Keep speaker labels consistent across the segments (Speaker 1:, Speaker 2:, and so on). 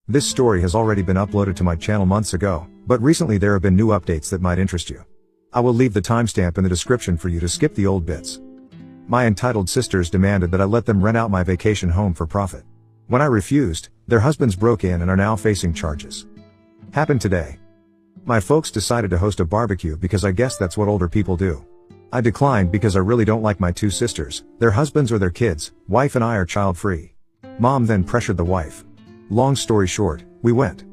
Speaker 1: This story has already been uploaded to my channel months ago, but recently there have been new updates that might interest you. I will leave the timestamp in the description for you to skip the old bits. My entitled sisters demanded that I let them rent out my vacation home for profit. When I refused, their husbands broke in and are now facing charges. Happened today. My folks decided to host a barbecue because I guess that's what older people do. I declined because I really don't like my two sisters, their husbands or their kids. Wife and I are child-free. Mom then pressured the wife. Long story short, we went.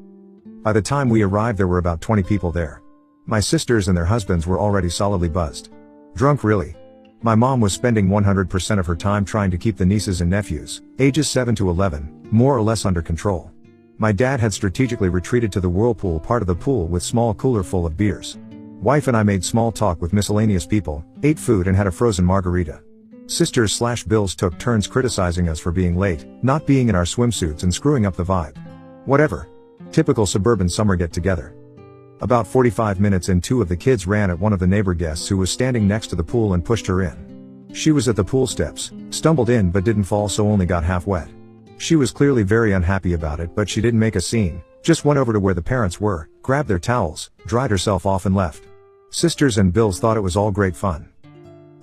Speaker 1: By the time we arrived there were about 20 people there. My sisters and their husbands were already solidly buzzed. Drunk really. My mom was spending 100% of her time trying to keep the nieces and nephews, ages 7 to 11, more or less under control. My dad had strategically retreated to the whirlpool part of the pool with small cooler full of beers. Wife and I made small talk with miscellaneous people, ate food and had a frozen margarita. Sisters/Bills took turns criticizing us for being late, not being in our swimsuits and screwing up the vibe. Whatever. Typical suburban summer get-together. About 45 minutes in, two of the kids ran at one of the neighbor guests who was standing next to the pool and pushed her in. She was at the pool steps, stumbled in but didn't fall, so only got half wet. She was clearly very unhappy about it, but she didn't make a scene, just went over to where the parents were, grabbed their towels, dried herself off and left. Sisters and Bills thought it was all great fun.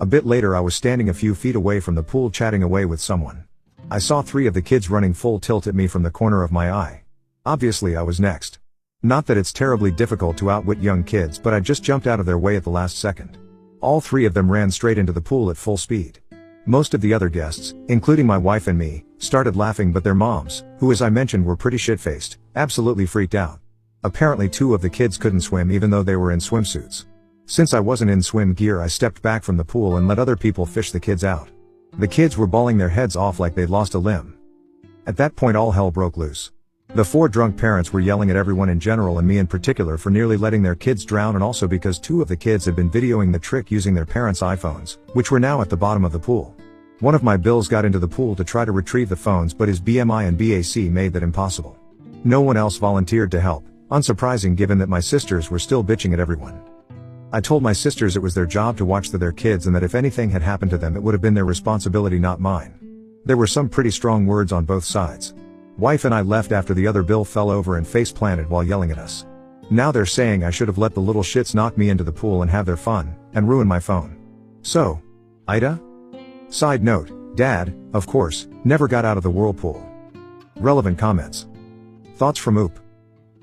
Speaker 1: A bit later I was standing a few feet away from the pool chatting away with someone. I saw 3 of the kids running full tilt at me from the corner of my eye. Obviously I was next. Not that it's terribly difficult to outwit young kids, but I just jumped out of their way at the last second. All 3 of them ran straight into the pool at full speed. Most of the other guests, including my wife and me, started laughing, but their moms, who as I mentioned were pretty shit-faced, absolutely freaked out. Apparently 2 of the kids couldn't swim even though they were in swimsuits. Since I wasn't in swim gear, I stepped back from the pool and let other people fish the kids out. The kids were bawling their heads off like they'd lost a limb. At that point all hell broke loose. The 4 drunk parents were yelling at everyone in general and me in particular for nearly letting their kids drown, and also because 2 of the kids had been videoing the trick using their parents' iPhones, which were now at the bottom of the pool. One of my Bills got into the pool to try to retrieve the phones, but his BMI and BAC made that impossible. No one else volunteered to help, unsurprising given that my sisters were still bitching at everyone. I told my sisters it was their job to watch their kids and that if anything had happened to them it would have been their responsibility, not mine. There were some pretty strong words on both sides. Wife and I left after the other Bill fell over and face planted while yelling at us. Now they're saying I should have let the little shits knock me into the pool and have their fun, and ruin my phone. So, Aita? Side note, Dad, of course, never got out of the whirlpool. Relevant comments. Thoughts from Oop.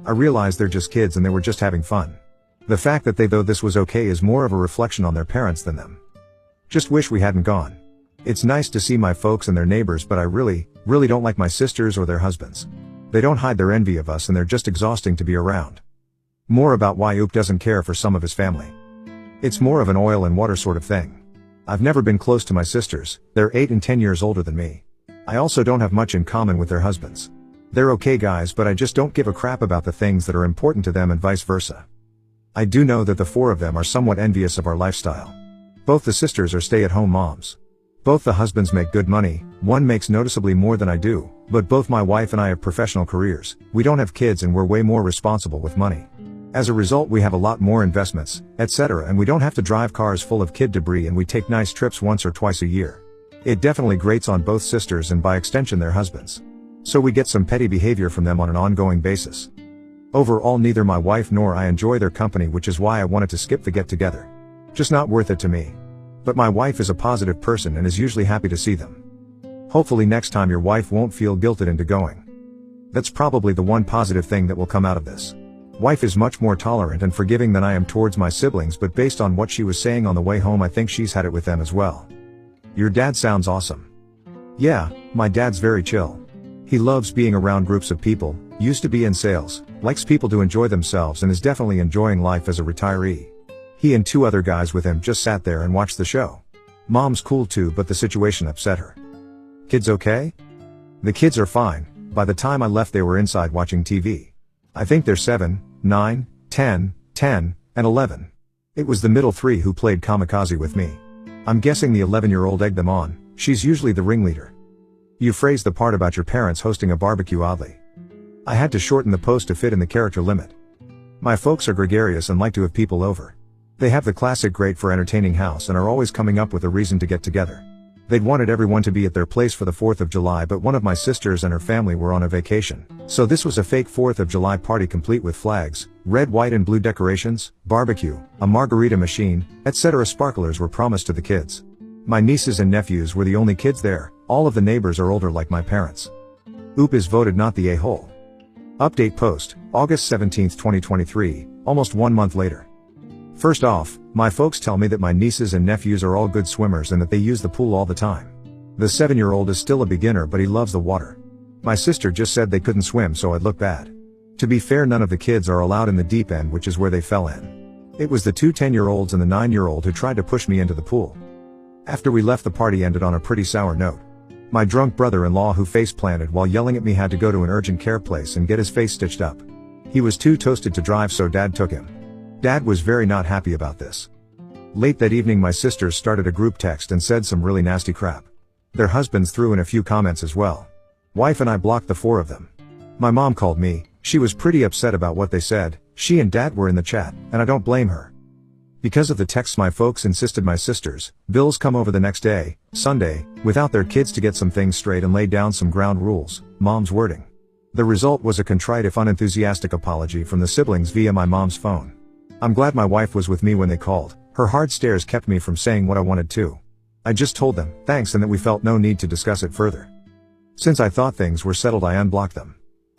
Speaker 1: I realize they're just kids and they were just having fun. The fact that they thought this was okay is more of a reflection on their parents than them. Just wish we hadn't gone. It's nice to see my folks and their neighbors, but I really don't like my sisters or their husbands. They don't hide their envy of us and they're just exhausting to be around. More about why Oop doesn't care for some of his family. It's more of an oil and water sort of thing. I've never been close to my sisters, they're 8 and 10 years older than me. I also don't have much in common with their husbands. They're okay guys, but I just don't give a crap about the things that are important to them and vice versa. I do know that the 4 of them are somewhat envious of our lifestyle. Both the sisters are stay-at-home moms. Both the husbands make good money, one makes noticeably more than I do, but both my wife and I have professional careers, we don't have kids and we're way more responsible with money. As a result we have a lot more investments, etc., and we don't have to drive cars full of kid debris and we take nice trips once or twice a year. It definitely grates on both sisters and by extension their husbands. So we get some petty behavior from them on an ongoing basis. Overall neither my wife nor I enjoy their company, which is why I wanted to skip the get-together. Just not worth it to me. But my wife is a positive person and is usually happy to see them. Hopefully next time your wife won't feel guilted into going. That's probably the one positive thing that will come out of this. Wife is much more tolerant and forgiving than I am towards my siblings, but based on what she was saying on the way home I think she's had it with them as well. Your dad sounds awesome. Yeah, my dad's very chill. He loves being around groups of people, used to be in sales, likes people to enjoy themselves and is definitely enjoying life as a retiree. He and 2 other guys with him just sat there and watched the show. Mom's cool too, but the situation upset her. Kids okay? The kids are fine. By the time I left they were inside watching TV. I think they're 7, 9, 10, and 11. It was the middle 3 who played kamikaze with me. I'm guessing the 11-year-old egged them on, she's usually the ringleader. You phrased the part about your parents hosting a barbecue oddly. I had to shorten the post to fit in the character limit. My folks are gregarious and like to have people over. They have the classic great for entertaining house and are always coming up with a reason to get together. They'd wanted everyone to be at their place for the 4th of July, but one of my sisters and her family were on a vacation. So this was a fake 4th of July party complete with flags, red, white and blue decorations, barbecue, a margarita machine, etc. Sparklers were promised to the kids. My nieces and nephews were the only kids there. All of the neighbors are older like my parents. Oop is voted not the a-hole. Update post, August 17, 2023, almost 1 month later. First off, my folks tell me that my nieces and nephews are all good swimmers and that they use the pool all the time. The 7-year-old is still a beginner, but he loves the water. My sister just said they couldn't swim, so I'd look bad. To be fair, none of the kids are allowed in the deep end, which is where they fell in. It was the 2 10-year-olds and the 9-year-old who tried to push me into the pool. After we left, the party ended on a pretty sour note. My drunk brother-in-law, who face planted while yelling at me, had to go to an urgent care place and get his face stitched up. He was too toasted to drive, so Dad took him. Dad was very not happy about this. Late that evening, my sisters started a group text and said some really nasty crap. Their husbands threw in a few comments as well. Wife and I blocked the 4 of them. My mom called me. She was pretty upset about what they said. She and Dad were in the chat, and I don't blame her. Because of the texts, my folks insisted my sisters, Bills, come over the next day, Sunday, without their kids to get some things straight and lay down some ground rules, mom's wording. The result was a contrite if unenthusiastic apology from the siblings via my mom's phone. I'm glad my wife was with me when they called. Her hard stares kept me from saying what I wanted to. I just told them, thanks, and that we felt no need to discuss it further. Since I thought things were settled, I unblocked them.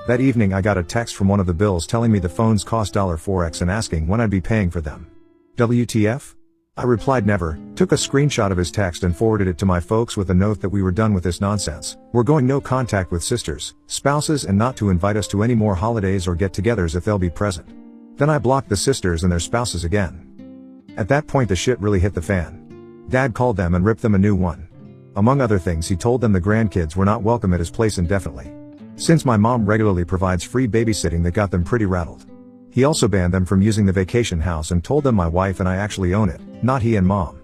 Speaker 1: That evening I got a text from one of the Bills telling me the phones cost $4x and asking when I'd be paying for them. WTF? I replied never, took a screenshot of his text and forwarded it to my folks with a note that we were done with this nonsense. We're going no contact with sisters, spouses, and not to invite us to any more holidays or get-togethers if they'll be present. Then I blocked the sisters and their spouses again. At that point the shit really hit the fan. Dad called them and ripped them a new one. Among other things, he told them the grandkids were not welcome at his place indefinitely. Since my mom regularly provides free babysitting, that got them pretty rattled. He also banned them from using the vacation house and told them my wife and I actually own it, not he and mom.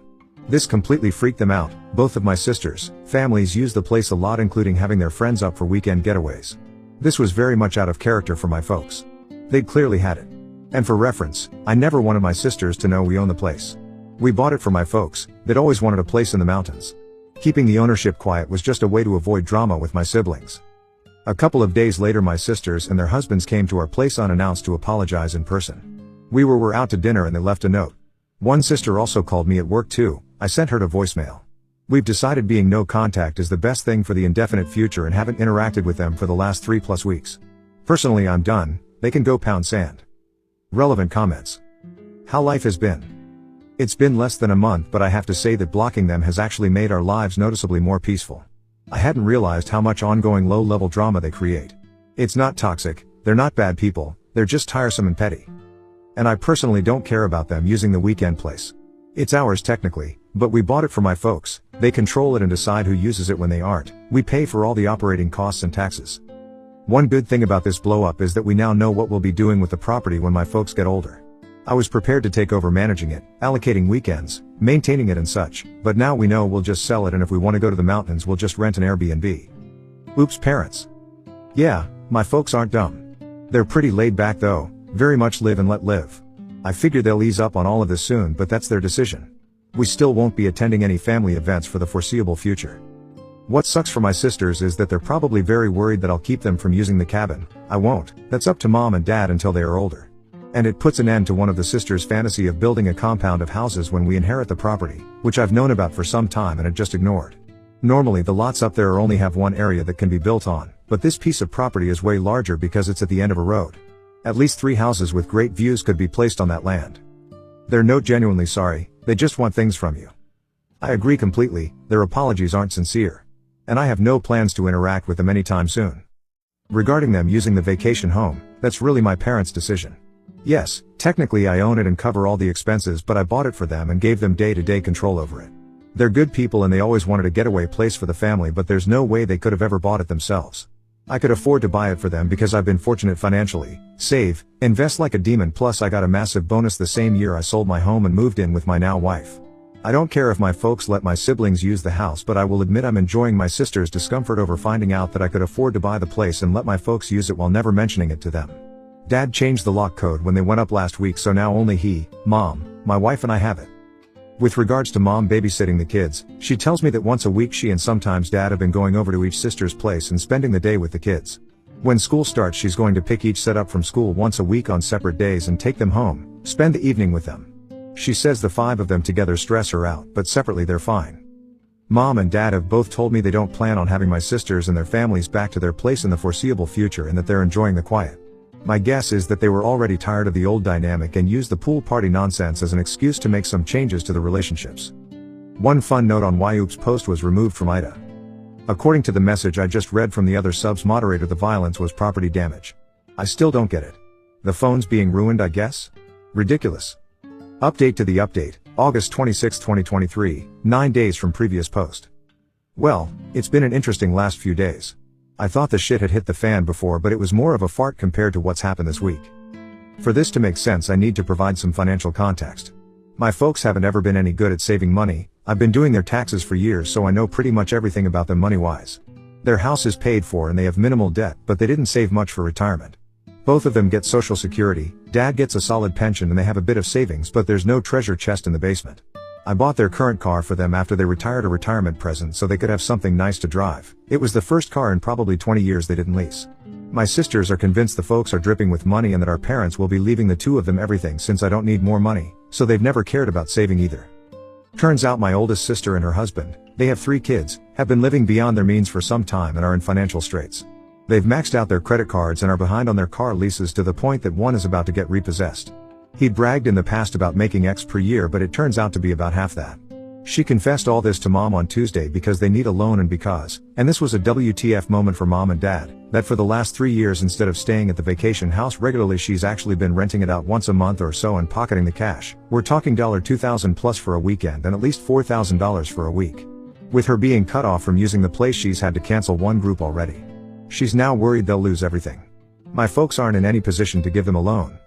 Speaker 1: This completely freaked them out. Both of my sisters' families use the place a lot, including having their friends up for weekend getaways. This was very much out of character for my folks. They'd clearly had it. And for reference, I never wanted my sisters to know we own the place. We bought it for my folks. They'd always wanted a place in the mountains. Keeping the ownership quiet was just a way to avoid drama with my siblings. A couple of days later, my sisters and their husbands came to our place unannounced to apologize in person. We were out to dinner and they left a note. One sister also called me at work too. I sent her to voicemail. We've decided being no contact is the best thing for the indefinite future and haven't interacted with them for the last 3+ weeks. Personally, I'm done. They can go pound sand. Relevant comments. How life has been. It's been less than a month, but I have to say that blocking them has actually made our lives noticeably more peaceful. I hadn't realized how much ongoing low-level drama they create. It's not toxic, they're not bad people, they're just tiresome and petty. And I personally don't care about them using the weekend place. It's ours technically, but we bought it for my folks. They control it and decide who uses it when they aren't. We pay for all the operating costs and taxes. One good thing about this blow-up is that we now know what we'll be doing with the property when my folks get older. I was prepared to take over managing it, allocating weekends, maintaining it and such, but now we know we'll just sell it, and if we want to go to the mountains we'll just rent an Airbnb. Oops, parents. Yeah, my folks aren't dumb. They're pretty laid back though, very much live and let live. I figure they'll ease up on all of this soon, but that's their decision. We still won't be attending any family events for the foreseeable future. What sucks for my sisters is that they're probably very worried that I'll keep them from using the cabin. I won't. That's up to mom and dad until they are older. And it puts an end to one of the sisters' fantasy of building a compound of houses when we inherit the property, which I've known about for some time and had just ignored. Normally the lots up there only have one area that can be built on, but this piece of property is way larger because it's at the end of a road. At least 3 houses with great views could be placed on that land. They're not genuinely sorry, they just want things from you. I agree completely, their apologies aren't sincere. And I have no plans to interact with them anytime soon. Regarding them using the vacation home, that's really my parents' decision. Yes, technically I own it and cover all the expenses, but I bought it for them and gave them day-to-day control over it. They're good people and they always wanted a getaway place for the family, but there's no way they could have ever bought it themselves. I could afford to buy it for them because I've been fortunate financially, save, invest like a demon, plus I got a massive bonus the same year I sold my home and moved in with my now wife. I don't care if my folks let my siblings use the house, but I will admit I'm enjoying my sister's discomfort over finding out that I could afford to buy the place and let my folks use it while never mentioning it to them. Dad changed the lock code when they went up last week, so now only he, mom, my wife and I have it. With regards to mom babysitting the kids, she tells me that once a week she and sometimes dad have been going over to each sister's place and spending the day with the kids. When school starts, she's going to pick each set up from school once a week on separate days and take them home, spend the evening with them. She says the 5 of them together stress her out, but separately they're fine. Mom and dad have both told me they don't plan on having my sisters and their families back to their place in the foreseeable future and that they're enjoying the quiet. My guess is that they were already tired of the old dynamic and used the pool party nonsense as an excuse to make some changes to the relationships. One fun note on why Oops post was removed from aita. According to the message I just read from the other sub's moderator, the violence was property damage. I still don't get it. The phone's being ruined, I guess? Ridiculous. Update to the update, August 26, 2023, 9 days from previous post. Well, it's been an interesting last few days. I thought the shit had hit the fan before, but it was more of a fart compared to what's happened this week. For this to make sense, I need to provide some financial context. My folks haven't ever been any good at saving money. I've been doing their taxes for years, so I know pretty much everything about them money-wise. Their house is paid for and they have minimal debt, but they didn't save much for retirement. Both of them get Social Security, dad gets a solid pension and they have a bit of savings, but there's no treasure chest in the basement. I bought their current car for them after they retired, a retirement present so they could have something nice to drive. It was the first car in probably 20 years they didn't lease. My sisters are convinced the folks are dripping with money and that our parents will be leaving the 2 of them everything since I don't need more money, so they've never cared about saving either. Turns out my oldest sister and her husband, they have 3 kids, have been living beyond their means for some time and are in financial straits. They've maxed out their credit cards and are behind on their car leases to the point that one is about to get repossessed. He'd bragged in the past about making X per year, but it turns out to be about half that. She confessed all this to mom on Tuesday because they need a loan and because, and this was a WTF moment for mom and dad, that for the last 3 years instead of staying at the vacation house regularly she's actually been renting it out once a month or so and pocketing the cash. We're talking $2,000 plus for a weekend and at least $4,000 for a week. With her being cut off from using the place, she's had to cancel one group already. She's now worried they'll lose everything. My folks aren't in any position to give them a loan.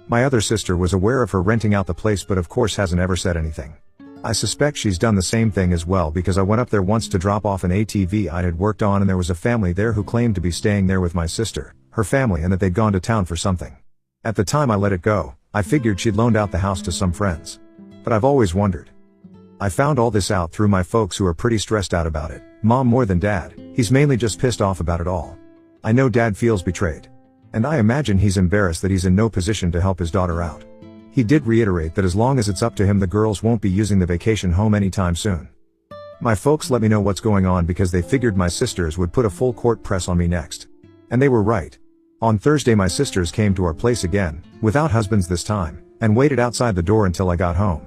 Speaker 1: My other sister was aware of her renting out the place but of course hasn't ever said anything. I suspect she's done the same thing as well because I went up there once to drop off an ATV I had worked on and there was a family there who claimed to be staying there with my sister, her family, and that they'd gone to town for something. At the time I let it go. I figured she'd loaned out the house to some friends. But I've always wondered. I found all this out through my folks who are pretty stressed out about it, mom more than dad. He's mainly just pissed off about it all. I know dad feels betrayed. And I imagine he's embarrassed that he's in no position to help his daughter out. He did reiterate that as long as it's up to him the girls won't be using the vacation home anytime soon. My folks let me know what's going on because they figured my sisters would put a full court press on me next. And they were right. On Thursday my sisters came to our place again, without husbands this time, and waited outside the door until I got home.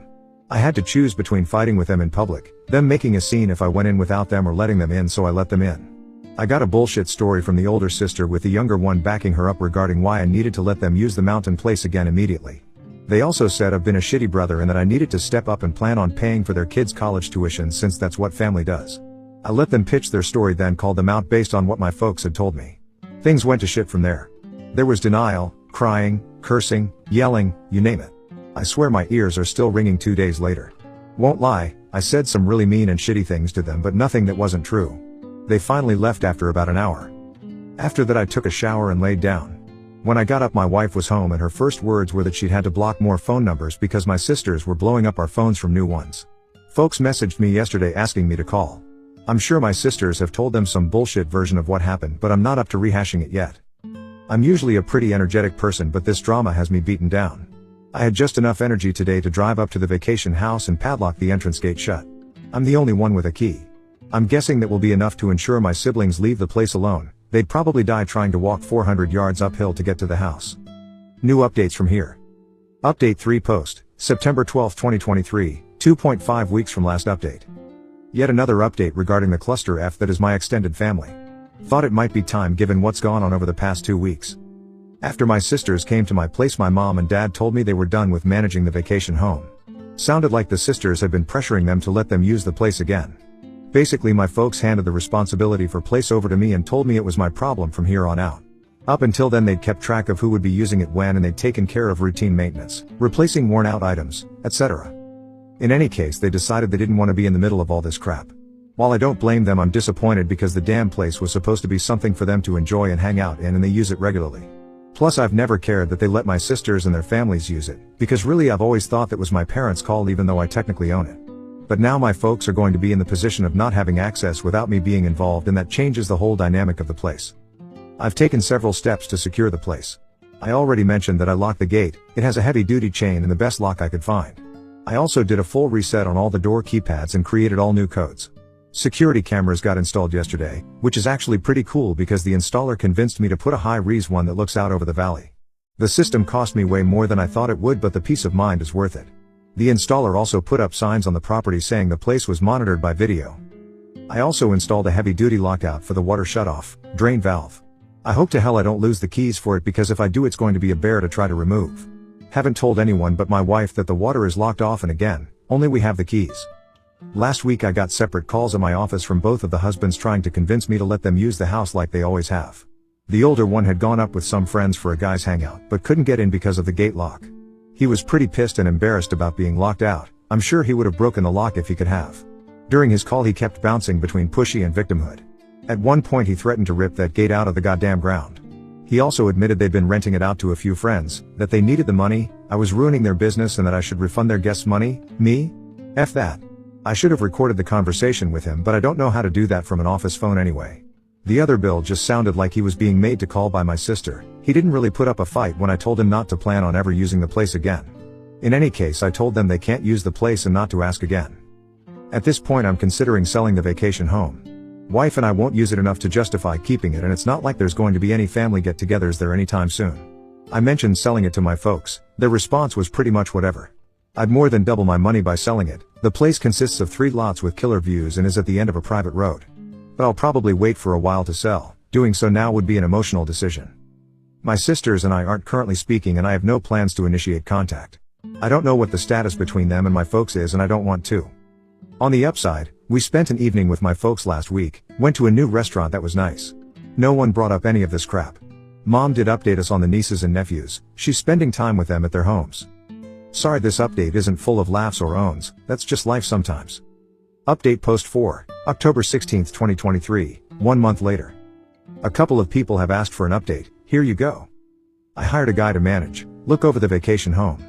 Speaker 1: I had to choose between fighting with them in public, them making a scene if I went in without them, or letting them in, so I let them in. I got a bullshit story from the older sister with the younger one backing her up regarding why I needed to let them use the mountain place again immediately. They also said I've been a shitty brother and that I needed to step up and plan on paying for their kids' college tuition since that's what family does. I let them pitch their story, then called them out based on what my folks had told me. Things went to shit from there. There was denial, crying, cursing, yelling, you name it. I swear my ears are still ringing 2 days later. Won't lie, I said some really mean and shitty things to them, but nothing that wasn't true. They finally left after about an hour. After that I took a shower and laid down. When I got up my wife was home and her first words were that she'd had to block more phone numbers because my sisters were blowing up our phones from new ones. Folks messaged me yesterday asking me to call. I'm sure my sisters have told them some bullshit version of what happened, but I'm not up to rehashing it yet. I'm usually a pretty energetic person, but this drama has me beaten down. I had just enough energy today to drive up to the vacation house and padlock the entrance gate shut. I'm the only one with a key. I'm guessing that will be enough to ensure my siblings leave the place alone. They'd probably die trying to walk 400 yards uphill to get to the house. New updates from here. Update 3 post, September 12, 2023, 2.5 weeks from last update. Yet another update regarding the cluster F that is my extended family. Thought it might be time given what's gone on over the past 2 weeks. After my sisters came to my place, my mom and dad told me they were done with managing the vacation home. Sounded like the sisters had been pressuring them to let them use the place again. Basically my folks handed the responsibility for place over to me and told me it was my problem from here on out. Up until then they'd kept track of who would be using it when, and they'd taken care of routine maintenance, replacing worn out items, etc. In any case, they decided they didn't want to be in the middle of all this crap. While I don't blame them, I'm disappointed because the damn place was supposed to be something for them to enjoy and hang out in, and they use it regularly. Plus I've never cared that they let my sisters and their families use it, because really I've always thought that was my parents' call even though I technically own it. But now my folks are going to be in the position of not having access without me being involved, and that changes the whole dynamic of the place. I've taken several steps to secure the place. I already mentioned that I locked the gate. It has a heavy-duty chain and the best lock I could find. I also did a full reset on all the door keypads and created all new codes. Security cameras got installed yesterday, which is actually pretty cool because the installer convinced me to put a high-res one that looks out over the valley. The system cost me way more than I thought it would, but the peace of mind is worth it. The installer also put up signs on the property saying the place was monitored by video. I also installed a heavy-duty lockout for the water shutoff, drain valve. I hope to hell I don't lose the keys for it, because if I do it's going to be a bear to try to remove. Haven't told anyone but my wife that the water is locked off, and again, only we have the keys. Last week I got separate calls at my office from both of the husbands trying to convince me to let them use the house like they always have. The older one had gone up with some friends for a guys hangout but couldn't get in because of the gate lock. He was pretty pissed and embarrassed about being locked out. I'm sure he would have broken the lock if he could have. During his call he kept bouncing between pushy and victimhood. At one point he threatened to rip that gate out of the goddamn ground. He also admitted they'd been renting it out to a few friends, that they needed the money, I was ruining their business, and that I should refund their guests' money. Me? F that. I should have recorded the conversation with him, but I don't know how to do that from an office phone anyway. The other bill just sounded like he was being made to call by my sister. He didn't really put up a fight when I told him not to plan on ever using the place again. In any case, I told them they can't use the place and not to ask again. At this point I'm considering selling the vacation home. Wife and I won't use it enough to justify keeping it, and it's not like there's going to be any family get-togethers there anytime soon. I mentioned selling it to my folks. Their response was pretty much whatever. I'd more than double my money by selling it. The place consists of 3 lots with killer views and is at the end of a private road. But I'll probably wait for a while to sell. Doing so now would be an emotional decision. My sisters and I aren't currently speaking, and I have no plans to initiate contact. I don't know what the status between them and my folks is, and I don't want to. On the upside, we spent an evening with my folks last week, went to a new restaurant that was nice. No one brought up any of this crap. Mom did update us on the nieces and nephews. She's spending time with them at their homes. Sorry this update isn't full of laughs or owns, that's just life sometimes. Update post 4, October 16, 2023, 1 month later. A couple of people have asked for an update, here you go. I hired a guy to look over the vacation home.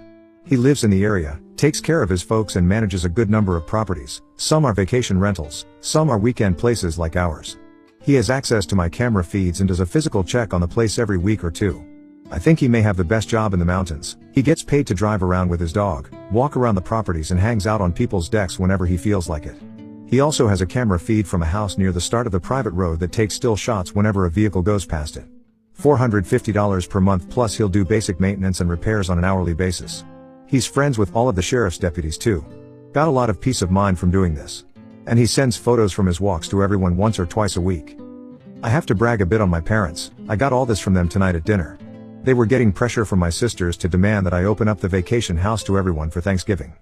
Speaker 1: He lives in the area, takes care of his folks, and manages a good number of properties. Some are vacation rentals, some are weekend places like ours. He has access to my camera feeds and does a physical check on the place every week or two. I think he may have the best job in the mountains. He gets paid to drive around with his dog, walk around the properties, and hangs out on people's decks whenever he feels like it. He also has a camera feed from a house near the start of the private road that takes still shots whenever a vehicle goes past it. $450 per month, plus he'll do basic maintenance and repairs on an hourly basis. He's friends with all of the sheriff's deputies too. Got a lot of peace of mind from doing this. And he sends photos from his walks to everyone once or twice a week. I have to brag a bit on my parents. I got all this from them tonight at dinner. They were getting pressure from my sisters to demand that I open up the vacation house to everyone for Thanksgiving.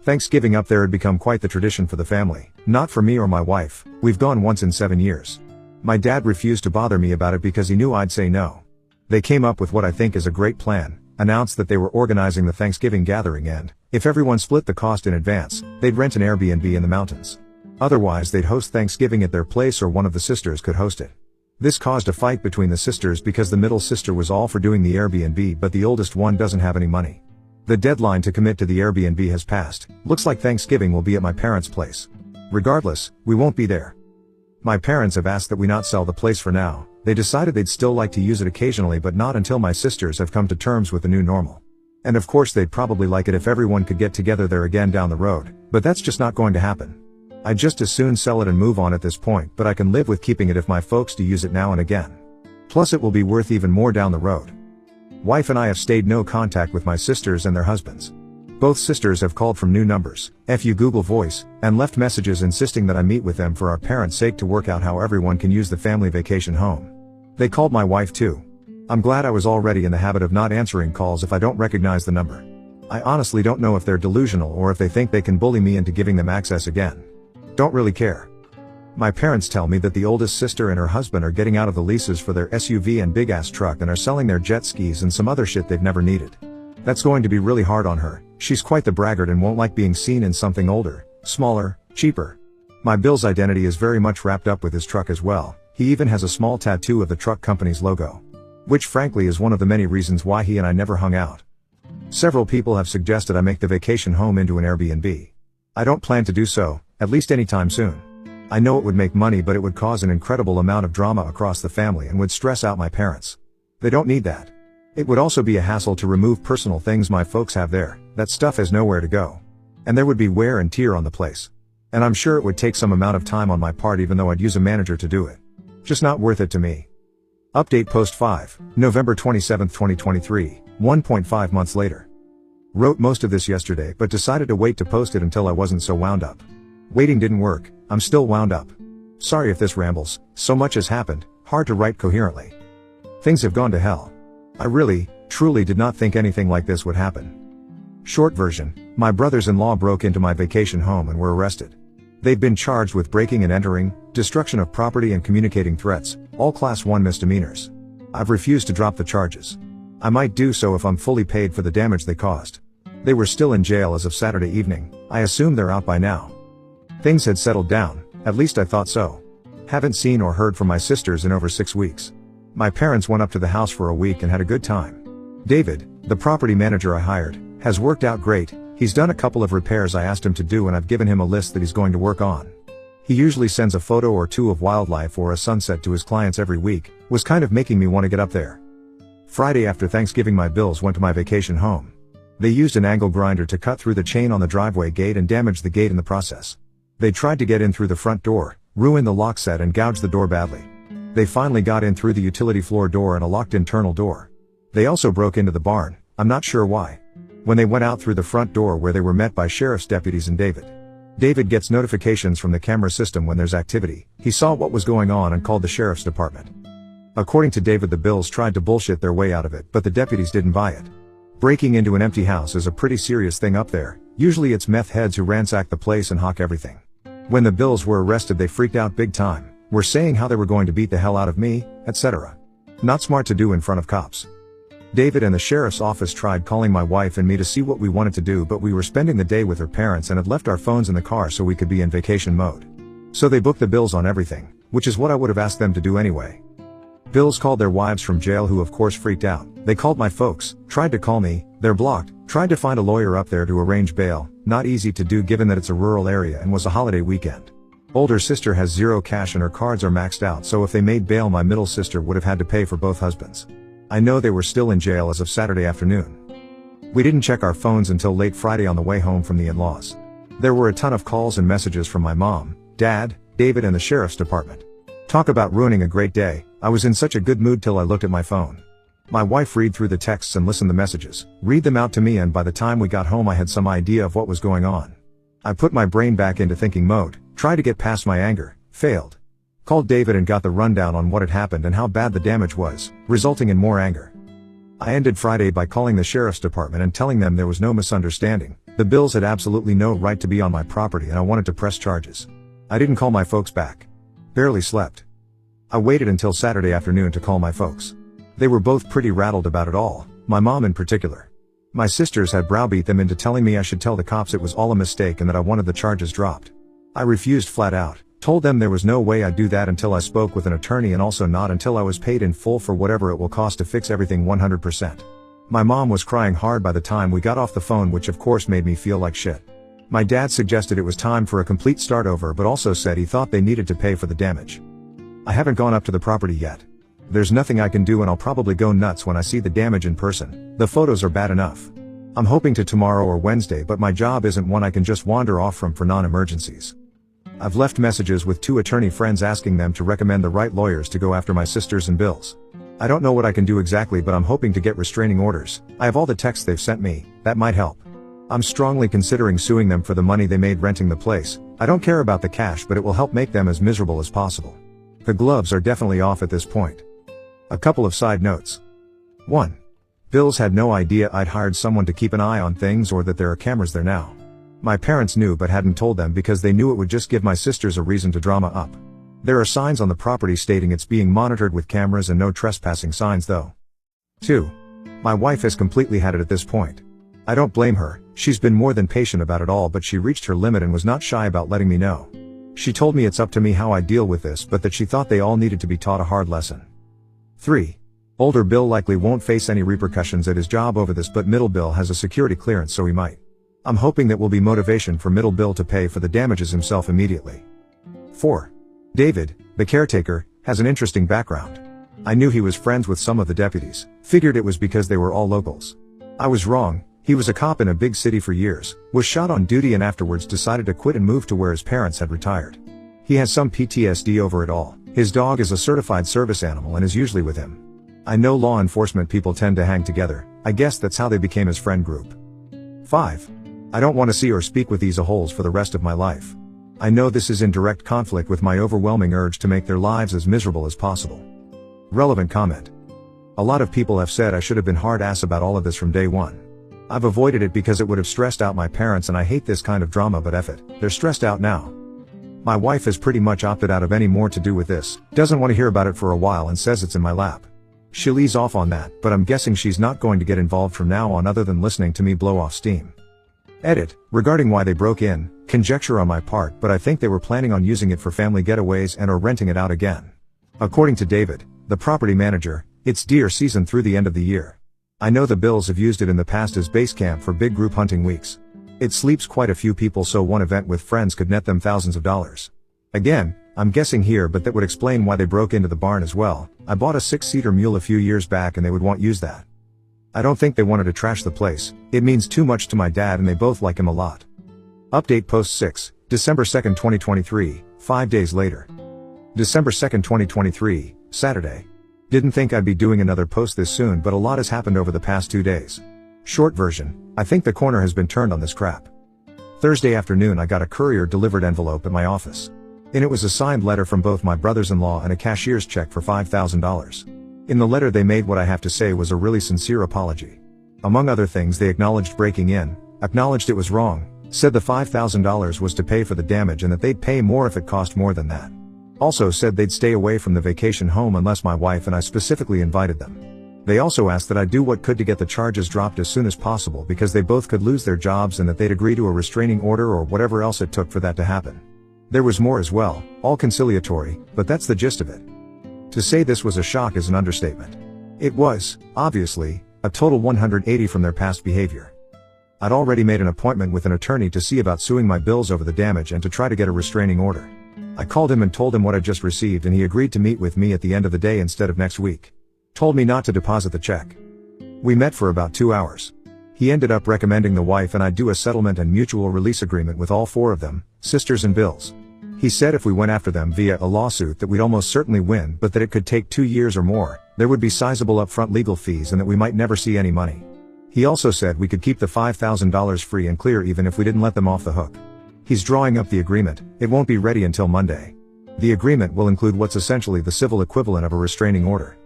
Speaker 1: Thanksgiving up there had become quite the tradition for the family, not for me or my wife. We've gone once in 7 years. My dad refused to bother me about it because he knew I'd say no. They came up with what I think is a great plan. Announced that they were organizing the Thanksgiving gathering, and if everyone split the cost in advance, they'd rent an Airbnb in the mountains. Otherwise they'd host Thanksgiving at their place, or one of the sisters could host it. This caused a fight between the sisters because the middle sister was all for doing the Airbnb, but the oldest one doesn't have any money. The deadline to commit to the Airbnb has passed. Looks like Thanksgiving will be at my parents' place. Regardless, we won't be there. My parents have asked that we not sell the place for now. They decided they'd still like to use it occasionally, but not until my sisters have come to terms with the new normal. And of course they'd probably like it if everyone could get together there again down the road, but that's just not going to happen. I'd just as soon sell it and move on at this point, but I can live with keeping it if my folks do use it now and again. Plus it will be worth even more down the road. Wife and I have stayed no contact with my sisters and their husbands. Both sisters have called from new numbers, FU Google Voice, and left messages insisting that I meet with them for our parents' sake to work out how everyone can use the family vacation home. They called my wife too. I'm glad I was already in the habit of not answering calls if I don't recognize the number. I honestly don't know if they're delusional or if they think they can bully me into giving them access again. Don't really care. My parents tell me that the oldest sister and her husband are getting out of the leases for their SUV and big-ass truck and are selling their jet skis and some other shit they've never needed. That's going to be really hard on her. She's quite the braggart and won't like being seen in something older, smaller, cheaper. My Bill's identity is very much wrapped up with his truck as well. He even has a small tattoo of the truck company's logo. Which frankly is one of the many reasons why he and I never hung out. Several people have suggested I make the vacation home into an Airbnb. I don't plan to do so, at least anytime soon. I know it would make money, but it would cause an incredible amount of drama across the family and would stress out my parents. They don't need that. It would also be a hassle to remove personal things my folks have there. That stuff has nowhere to go. And there would be wear and tear on the place. And I'm sure it would take some amount of time on my part, even though I'd use a manager to do it. Just not worth it to me. Update post 5, November 27, 2023, 1.5 months later. Wrote most of this yesterday but decided to wait to post it until I wasn't so wound up. Waiting didn't work, I'm still wound up. Sorry if this rambles, so much has happened, hard to write coherently. Things have gone to hell. I really, truly did not think anything like this would happen. Short version, my brothers-in-law broke into my vacation home and were arrested. They've been charged with breaking and entering, destruction of property and communicating threats, all Class 1 misdemeanors. I've refused to drop the charges. I might do so if I'm fully paid for the damage they caused. They were still in jail as of Saturday evening, I assume they're out by now. Things had settled down, at least I thought so. Haven't seen or heard from my sisters in over 6 weeks. My parents went up to the house for a week and had a good time. David, the property manager I hired, has worked out great. He's done a couple of repairs I asked him to do, and I've given him a list that he's going to work on. He usually sends a photo or two of wildlife or a sunset to his clients every week, was kind of making me want to get up there. Friday after Thanksgiving my bills went to my vacation home. They used an angle grinder to cut through the chain on the driveway gate and damaged the gate in the process. They tried to get in through the front door, ruined the lock set and gouged the door badly. They finally got in through the utility floor door and a locked internal door. They also broke into the barn, I'm not sure why. When they went out through the front door, where they were met by sheriff's deputies and David. David gets notifications from the camera system when there's activity. He saw what was going on and called the sheriff's department. According to David, the Bills tried to bullshit their way out of it, but the deputies didn't buy it. Breaking into an empty house is a pretty serious thing up there. Usually it's meth heads who ransack the place and hawk everything. When the Bills were arrested, they freaked out big time. Were saying how they were going to beat the hell out of me, etc. Not smart to do in front of cops. David and the sheriff's office tried calling my wife and me to see what we wanted to do, but we were spending the day with her parents and had left our phones in the car so we could be in vacation mode. So they booked the Bills on everything, which is what I would have asked them to do anyway. Bills called their wives from jail, who of course freaked out. They called my folks, tried to call me, they're blocked, tried to find a lawyer up there to arrange bail, not easy to do given that it's a rural area and was a holiday weekend. Older sister has zero cash and her cards are maxed out, so if they made bail, my middle sister would have had to pay for both husbands. I know they were still in jail as of Saturday afternoon. We didn't check our phones until late Friday on the way home from the in-laws. There were a ton of calls and messages from my mom, dad, David and the sheriff's department. Talk about ruining a great day. I was in such a good mood till I looked at my phone. My wife read through the texts and listened the messages, read them out to me, and by the time we got home I had some idea of what was going on. I put my brain back into thinking mode, tried to get past my anger, failed. Called David and got the rundown on what had happened and how bad the damage was, resulting in more anger. I ended Friday by calling the sheriff's department and telling them there was no misunderstanding. The Bills had absolutely no right to be on my property and I wanted to press charges. I didn't call my folks back. Barely slept. I waited until Saturday afternoon to call my folks. They were both pretty rattled about it all, my mom in particular. My sisters had browbeat them into telling me I should tell the cops it was all a mistake and that I wanted the charges dropped. I refused flat out, told them there was no way I'd do that until I spoke with an attorney, and also not until I was paid in full for whatever it will cost to fix everything 100%. My mom was crying hard by the time we got off the phone, which of course made me feel like shit. My dad suggested it was time for a complete start over, but also said he thought they needed to pay for the damage. I haven't gone up to the property yet. There's nothing I can do and I'll probably go nuts when I see the damage in person. The photos are bad enough. I'm hoping to tomorrow or Wednesday, but my job isn't one I can just wander off from for non-emergencies. I've left messages with 2 attorney friends asking them to recommend the right lawyers to go after my sisters and Bills. I don't know what I can do exactly, but I'm hoping to get restraining orders. I have all the texts they've sent me, that might help. I'm strongly considering suing them for the money they made renting the place. I don't care about the cash, but it will help make them as miserable as possible. The gloves are definitely off at this point. A couple of side notes. 1. Bills had no idea I'd hired someone to keep an eye on things or that there are cameras there now. My parents knew but hadn't told them because they knew it would just give my sisters a reason to drama up. There are signs on the property stating it's being monitored with cameras and no trespassing signs though. 2. My wife has completely had it at this point. I don't blame her, she's been more than patient about it all, but she reached her limit and was not shy about letting me know. She told me it's up to me how I deal with this, but that she thought they all needed to be taught a hard lesson. 3. Older Bill likely won't face any repercussions at his job over this, but middle Bill has a security clearance, so he might. I'm hoping that will be motivation for middle Bill to pay for the damages himself immediately. 4. David, the caretaker, has an interesting background. I knew he was friends with some of the deputies, figured it was because they were all locals. I was wrong. He was a cop in a big city for years, was shot on duty and afterwards decided to quit and move to where his parents had retired. He has some PTSD over it all. His dog is a certified service animal and is usually with him. I know law enforcement people tend to hang together. I guess that's how they became his friend group. 5. I don't want to see or speak with these a-holes for the rest of my life. I know this is in direct conflict with my overwhelming urge to make their lives as miserable as possible. Relevant comment. A lot of people have said I should have been hard-ass about all of this from day one. I've avoided it because it would have stressed out my parents and I hate this kind of drama, but F it, they're stressed out now. My wife has pretty much opted out of any more to do with this, doesn't want to hear about it for a while and says it's in my lap. She'll ease off on that, but I'm guessing she's not going to get involved from now on other than listening to me blow off steam. Edit. Regarding why they broke in, conjecture on my part, but I think they were planning on using it for family getaways and or renting it out again. According to David, the property manager, it's deer season through the end of the year. I know the Bills have used it in the past as base camp for big group hunting weeks. It sleeps quite a few people, so one event with friends could net them thousands of dollars. Again, I'm guessing here, but that would explain why they broke into the barn as well. I bought a 6-seater mule a few years back and they would want use that. I don't think they wanted to trash the place. It means too much to my dad and they both like him a lot. Update post 6, December 2nd, 2023, 5 days later. December 2nd, 2023, Saturday. Didn't think I'd be doing another post this soon, but a lot has happened over the past 2 days. Short version, I think the corner has been turned on this crap. Thursday afternoon I got a courier delivered envelope at my office. In it was a signed letter from both my brothers-in-law and a cashier's check for $5,000. In the letter they made what I have to say was a really sincere apology. Among other things, they acknowledged breaking in, acknowledged it was wrong, said the $5,000 was to pay for the damage and that they'd pay more if it cost more than that. Also said they'd stay away from the vacation home unless my wife and I specifically invited them. They also asked that I do what could to get the charges dropped as soon as possible because they both could lose their jobs and that they'd agree to a restraining order or whatever else it took for that to happen. There was more as well, all conciliatory, but that's the gist of it. To say this was a shock is an understatement. It was, obviously, a total 180 from their past behavior. I'd already made an appointment with an attorney to see about suing my Bills over the damage and to try to get a restraining order. I called him and told him what I'd just received and he agreed to meet with me at the end of the day instead of next week. Told me not to deposit the check. We met for about 2 hours. He ended up recommending the wife and I do a settlement and mutual release agreement with all 4 of them, sisters and Bills. He said if we went after them via a lawsuit that we'd almost certainly win, but that it could take 2 years or more, there would be sizable upfront legal fees and that we might never see any money. He also said we could keep the $5,000 free and clear even if we didn't let them off the hook. He's drawing up the agreement. It won't be ready until Monday. The agreement will include what's essentially the civil equivalent of a restraining order.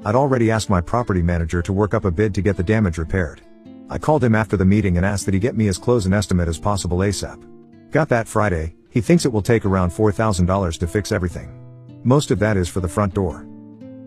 Speaker 1: I'd already asked my property manager to work up a bid to get the damage repaired. I called him after the meeting and asked that he get me as close an estimate as possible ASAP. Got that Friday. He thinks it will take around $4,000 to fix everything. Most of that is for the front door.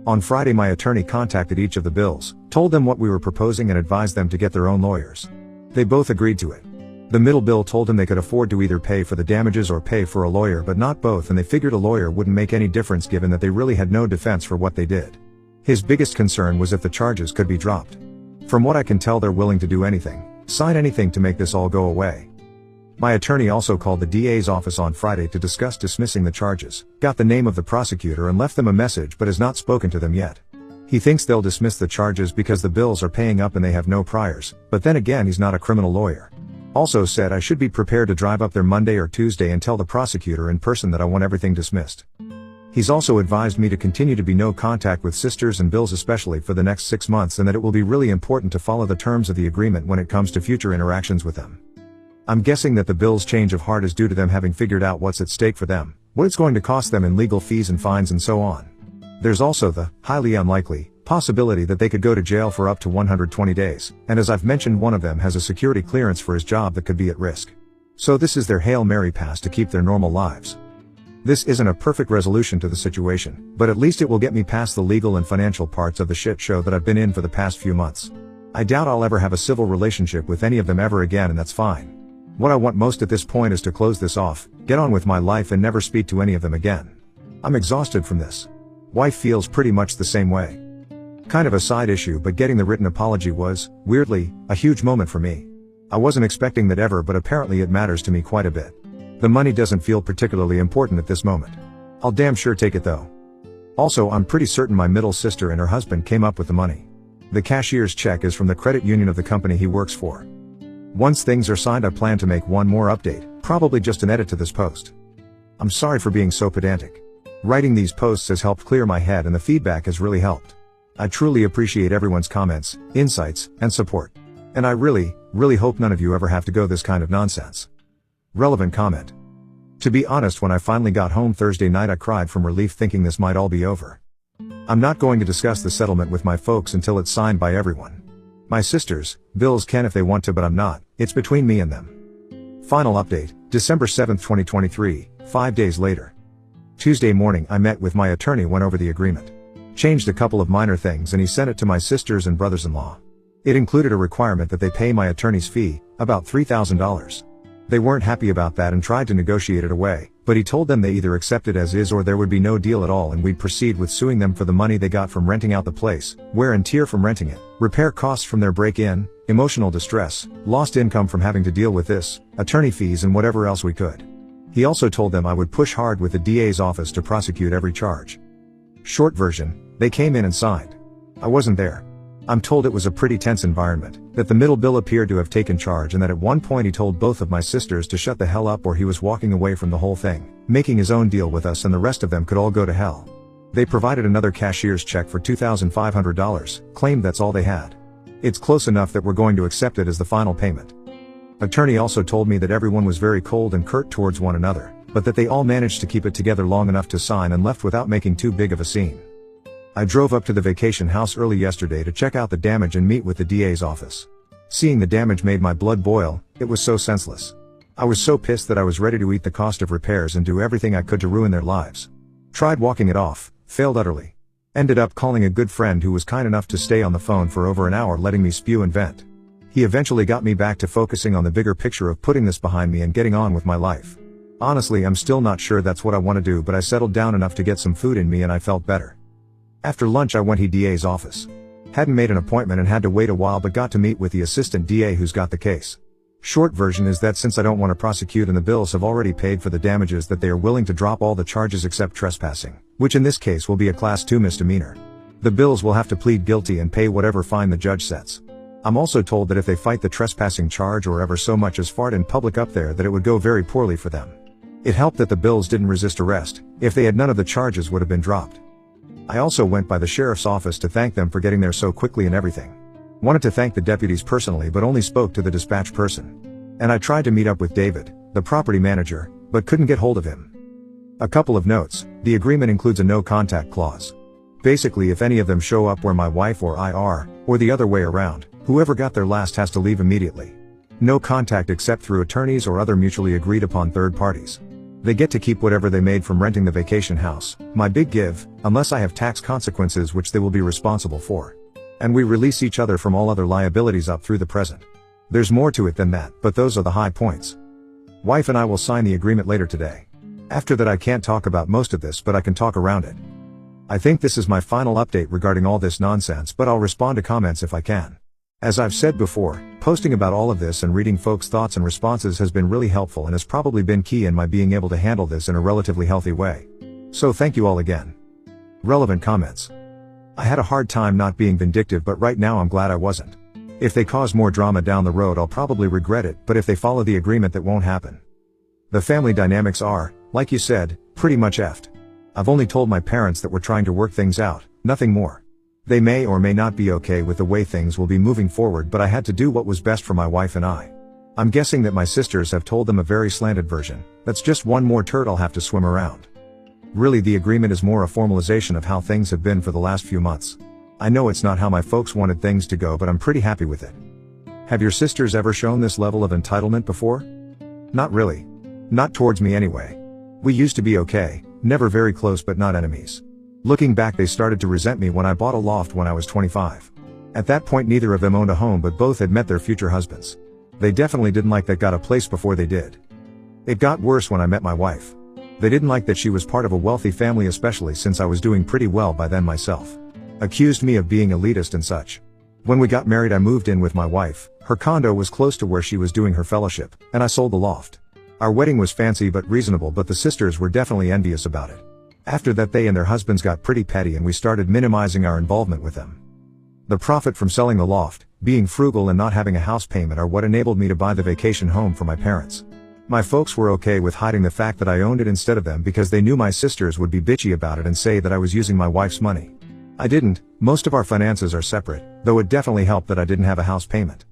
Speaker 1: On Friday my attorney contacted each of the Bills, told them what we were proposing and advised them to get their own lawyers. They both agreed to it. The middle Bill told him they could afford to either pay for the damages or pay for a lawyer, but not both, and they figured a lawyer wouldn't make any difference given that they really had no defense for what they did. His biggest concern was if the charges could be dropped. From what I can tell, they're willing to do anything, sign anything to make this all go away. My attorney also called the DA's office on Friday to discuss dismissing the charges, got the name of the prosecutor and left them a message but has not spoken to them yet. He thinks they'll dismiss the charges because the Bills are paying up and they have no priors, but then again he's not a criminal lawyer. Also said I should be prepared to drive up there Monday or Tuesday and tell the prosecutor in person that I want everything dismissed. He's also advised me to continue to be no contact with sisters and Bills especially for the next 6 months and that it will be really important to follow the terms of the agreement when it comes to future interactions with them. I'm guessing that the Bills' change of heart is due to them having figured out what's at stake for them, what it's going to cost them in legal fees and fines and so on. There's also the, highly unlikely, possibility that they could go to jail for up to 120 days, and as I've mentioned one of them has a security clearance for his job that could be at risk. So this is their Hail Mary pass to keep their normal lives. This isn't a perfect resolution to the situation, but at least it will get me past the legal and financial parts of the shit show that I've been in for the past few months. I doubt I'll ever have a civil relationship with any of them ever again, and that's fine. What I want most at this point is to close this off, get on with my life and never speak to any of them again. I'm exhausted from this. Wife feels pretty much the same way. Kind of a side issue, but getting the written apology was, weirdly, a huge moment for me. I wasn't expecting that ever, but apparently it matters to me quite a bit. The money doesn't feel particularly important at this moment. I'll damn sure take it though. Also, I'm pretty certain my middle sister and her husband came up with the money. The cashier's check is from the credit union of the company he works for. Once things are signed, I plan to make one more update, probably just an edit to this post. I'm sorry for being so pedantic. Writing these posts has helped clear my head and the feedback has really helped. I truly appreciate everyone's comments, insights, and support. And I really hope none of you ever have to go this kind of nonsense. Relevant comment. To be honest, when I finally got home Thursday night, I cried from relief thinking this might all be over. I'm not going to discuss the settlement with my folks until it's signed by everyone. My sisters, Bills can if they want to, but I'm not. It's between me and them. Final update, December 7, 2023, 5 days later. Tuesday morning I met with my attorney, went over the agreement. Changed a couple of minor things and he sent it to my sisters and brothers-in-law. It included a requirement that they pay my attorney's fee, about $3,000. They weren't happy about that and tried to negotiate it away, but he told them they either accept it as is or there would be no deal at all and we'd proceed with suing them for the money they got from renting out the place, wear and tear from renting it, repair costs from their break-in, emotional distress, lost income from having to deal with this, attorney fees and whatever else we could. He also told them I would push hard with the DA's office to prosecute every charge. Short version, they came in and signed. I wasn't there. I'm told it was a pretty tense environment, that the middle bill appeared to have taken charge and that at one point he told both of my sisters to shut the hell up or he was walking away from the whole thing, making his own deal with us and the rest of them could all go to hell. They provided another cashier's check for $2,500, claimed that's all they had. It's close enough that we're going to accept it as the final payment. Attorney also told me that everyone was very cold and curt towards one another, but that they all managed to keep it together long enough to sign and left without making too big of a scene. I drove up to the vacation house early yesterday to check out the damage and meet with the DA's office. Seeing the damage made my blood boil, it was so senseless. I was so pissed that I was ready to eat the cost of repairs and do everything I could to ruin their lives. Tried walking it off, failed utterly. Ended up calling a good friend who was kind enough to stay on the phone for over an hour letting me spew and vent. He eventually got me back to focusing on the bigger picture of putting this behind me and getting on with my life. Honestly, I'm still not sure that's what I want to do, but I settled down enough to get some food in me and I felt better. After lunch I went to DA's office. Hadn't made an appointment and had to wait a while but got to meet with the assistant DA who's got the case. Short version is that since I don't want to prosecute and the bills have already paid for the damages, that they are willing to drop all the charges except trespassing, which in this case will be a class 2 misdemeanor. The bills will have to plead guilty and pay whatever fine the judge sets. I'm also told that if they fight the trespassing charge or ever so much as fart in public up there, that it would go very poorly for them. It helped that the bills didn't resist arrest. If they had, none of the charges would have been dropped. I also went by the sheriff's office to thank them for getting there so quickly and everything. Wanted to thank the deputies personally but only spoke to the dispatch person. And I tried to meet up with David, the property manager, but couldn't get hold of him. A couple of notes, the agreement includes a no contact clause. Basically, if any of them show up where my wife or I are, or the other way around, whoever got there last has to leave immediately. No contact except through attorneys or other mutually agreed upon third parties. They get to keep whatever they made from renting the vacation house, my big give, unless I have tax consequences which they will be responsible for. And we release each other from all other liabilities up through the present. There's more to it than that, but those are the high points. Wife and I will sign the agreement later today. After that I can't talk about most of this, but I can talk around it. I think this is my final update regarding all this nonsense, but I'll respond to comments if I can. As I've said before, posting about all of this and reading folks' thoughts and responses has been really helpful and has probably been key in my being able to handle this in a relatively healthy way. So thank you all again. Relevant comments. I had a hard time not being vindictive, but right now I'm glad I wasn't. If they cause more drama down the road I'll probably regret it, but if they follow the agreement that won't happen. The family dynamics are, like you said, pretty much effed. I've only told my parents that we're trying to work things out, nothing more. They may or may not be okay with the way things will be moving forward, but I had to do what was best for my wife and I. I'm guessing that my sisters have told them a very slanted version. That's just one more turd I'll have to swim around. Really, the agreement is more a formalization of how things have been for the last few months. I know it's not how my folks wanted things to go, but I'm pretty happy with it. Have your sisters ever shown this level of entitlement before? Not really. Not towards me anyway. We used to be okay, never very close but not enemies. Looking back, they started to resent me when I bought a loft when I was 25. At that point neither of them owned a home, but both had met their future husbands. They definitely didn't like that got a place before they did. It got worse when I met my wife. They didn't like that she was part of a wealthy family, especially since I was doing pretty well by then myself. accused me of being elitist and such. When we got married I moved in with my wife, her condo was close to where she was doing her fellowship, and I sold the loft. Our wedding was fancy but reasonable, but the sisters were definitely envious about it. After that they and their husbands got pretty petty and we started minimizing our involvement with them. The profit from selling the loft, being frugal and not having a house payment are what enabled me to buy the vacation home for my parents. My folks were okay with hiding the fact that I owned it instead of them because they knew my sisters would be bitchy about it and say that I was using my wife's money. I didn't. Most of our finances are separate, though it definitely helped that I didn't have a house payment.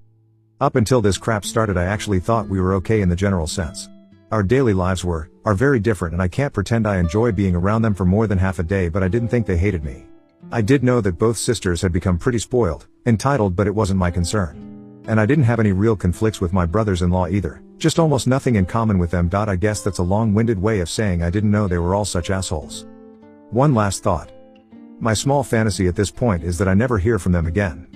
Speaker 1: Up until this crap started I actually thought we were okay in the general sense. Our daily lives are very different and I can't pretend I enjoy being around them for more than half a day, but I didn't think they hated me. I did know that both sisters had become pretty spoiled, entitled, but it wasn't my concern. And I didn't have any real conflicts with my brothers-in-law either, just almost nothing in common with them. I guess that's a long-winded way of saying I didn't know they were all such assholes. One last thought. My small fantasy at this point is that I never hear from them again.